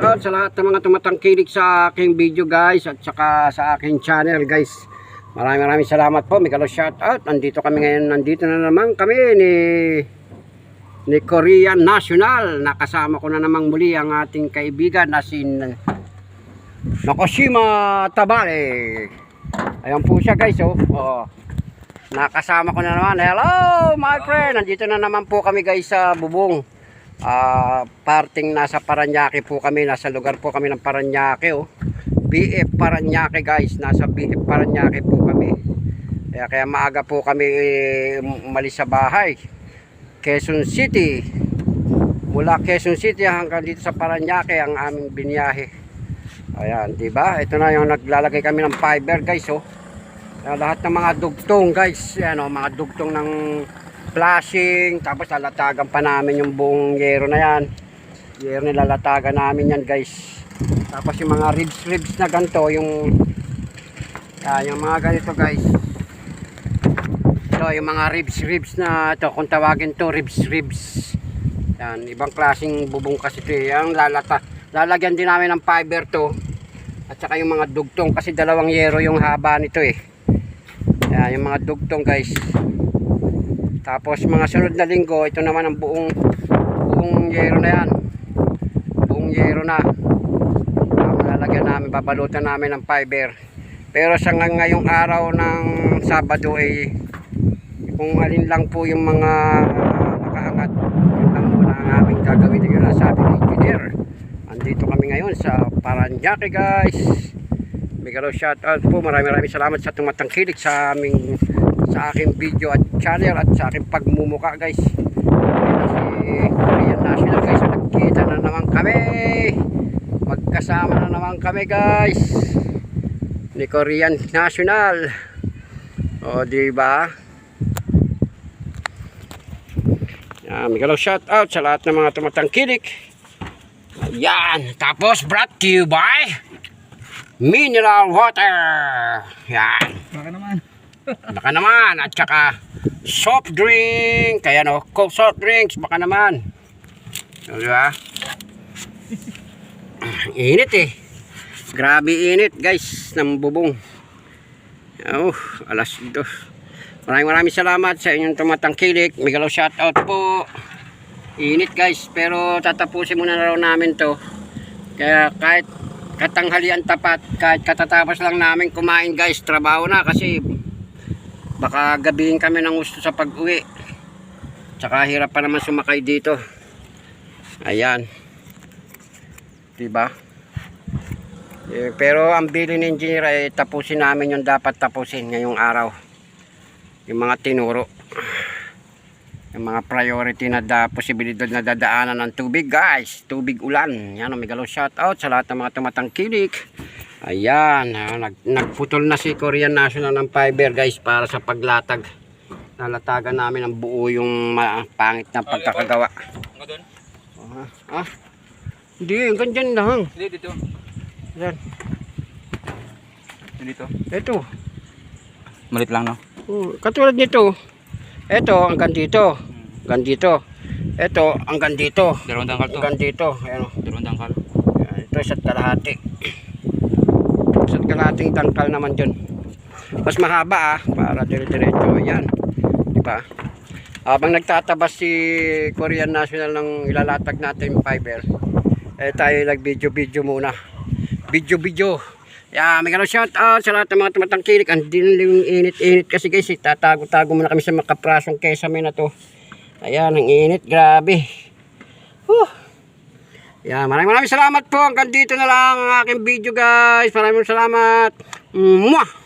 out sa lahat ng mga tumatangkilik sa aking video guys at saka sa aking channel guys. Maraming salamat po. Megalo shout out. Nandito kami ngayon. Nandito na naman kami ni Korean National. Nakasama ko na namang muli ang ating kaibigan na si Nakoshima Tabale. Ayan po siya guys. Nakasama ko na naman. Hello my friend. Nandito na naman po kami guys sa Bubong. Parting nasa Paranaque po kami, nasa lugar po kami ng Paranaque BF Paranaque guys, nasa BF Paranaque po kami. Kaya maaga po kami umalis sa bahay. Quezon City, mula Quezon City hanggang dito sa Paranaque ang aming biniyahe. Ayan, diba? Ito na yung naglalagay kami ng fiber guys. Lahat ng mga dugtong guys, mga dugtong ng flashing, tapos lalatagan pa namin yung buong yero na yan. Yero nilalatagan namin yan guys. Tapos yung mga ribs na ganito, yung mga ganito guys. Ito yung mga ribs na ito, kung tawagin to ribs. Yan, ibang klaseng bubong kasi ito. Yung lalagyan din namin ng fiber to. At saka yung mga dugtong, kasi dalawang yero yung haba nito Yan, yung mga dugtong guys. Tapos mga sunod na linggo, ito naman ang buong yero na yan. Buong yero na. Lalagyan namin, babalutan namin ng fiber. Pero sa ngayong araw ng Sabado kung alin lang po yung mga nakaangat, yun lang muna ang aming gagawin. Yun ang sabi ng engineer. Andito kami ngayon sa Paranaque guys. Megalo shout out po. Maraming salamat sa tumatangkilik sa aking video at channel at sa aking pagmumuka guys. Si Korean National guys, nagkita na naman kami, magkasama na naman kami guys ni Korean National. Diba? Megalo shout out sa lahat ng mga tumatangkilik. Ayan, tapos brought to you by mineral water. Yan, baka naman at saka soft drink, kaya Coke soft drinks, baka naman. Diba? Init grabe init guys ng bubong. Alas 2. Maraming salamat sa inyong tumatangkilik. Megalo shout out po. Init guys, pero tatapusin muna na raw namin to. Kaya kahit katanghalian tapat, kahit katatapos lang namin kumain guys, trabaho na kasi baka gabihin kami ng gusto sa pag-uwi. Tsaka hirap pa naman sumakay dito. Ayan, diba? Pero ang bili ng engineer tapusin namin yung dapat tapusin ngayong araw. Yung mga tinuro, yung mga priority na posibilidad na dadaanan ng tubig guys, tubig ulan. Yan, Megalo shout out sa lahat ng mga tumatangkilik. Ayan, nagputol na si Korean National ng fiber guys para sa paglatag. Nalatagan namin ang buo yung pangit na pagkakagawa. Hindi, hanggang dyan lang. Hindi, dito. Yan. Dito. Ito. Malit lang, no? Katulad nito. Ito, hanggang dito. Hanggang dito. Ito, hanggang dito. Dalawang dangkal to. Hanggang dito. Ayan. Dalawang dangkal. Ito, isa't kalahati. Isa't kalahating dangkal naman dyan. Mas mahaba para dire-diretso. Ayan. Diba? Habang nagtatabas si Korean National ng ilalatag natin yung fiber, tayo nag-video muna. Video. Megalo shout out sa lahat ng mga tumatangkilik. Andin yung init kasi guys, tatago-tago muna kami sa makaprasong kesame na to. Ayan, ang init, grabe. Maraming salamat po. Hanggang dito na lang ang aking video guys. Maraming salamat. Mwah!